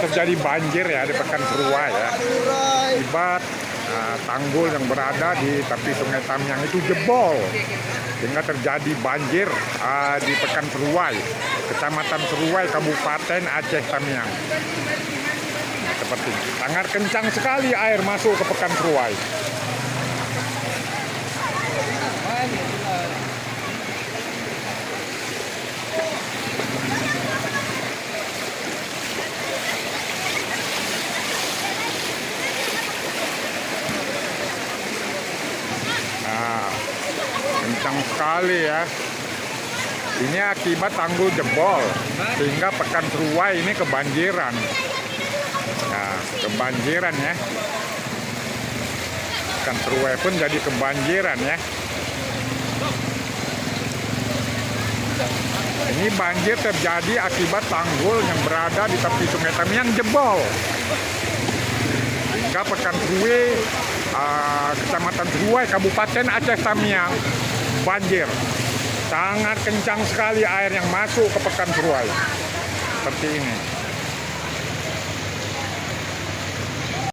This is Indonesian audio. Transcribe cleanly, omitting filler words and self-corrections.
terjadi banjir ya di Pekanbaruai ya. Akibat tanggul yang berada di tepi Sungai Tamiang itu jebol, sehingga terjadi banjir di Pekanbaruai, Kecamatan Seruai, Kabupaten Aceh Tamiang. Seperti ini. Sangat kencang sekali air masuk ke Pekanbaruai. Kencang sekali ya. Ini akibat tanggul jebol, sehingga Pekanbaruai ini kebanjiran. Nah, kebanjiran ya. Pekanbaruai pun jadi kebanjiran ya. Ini banjir terjadi akibat tanggul yang berada di tepi Sungai Tamiang jebol, sehingga Pekanbaruai, Kecamatan Seruai, Kabupaten Aceh Tamiang banjir. Sangat kencang sekali air yang masuk ke Pekanbaruai. Seperti ini.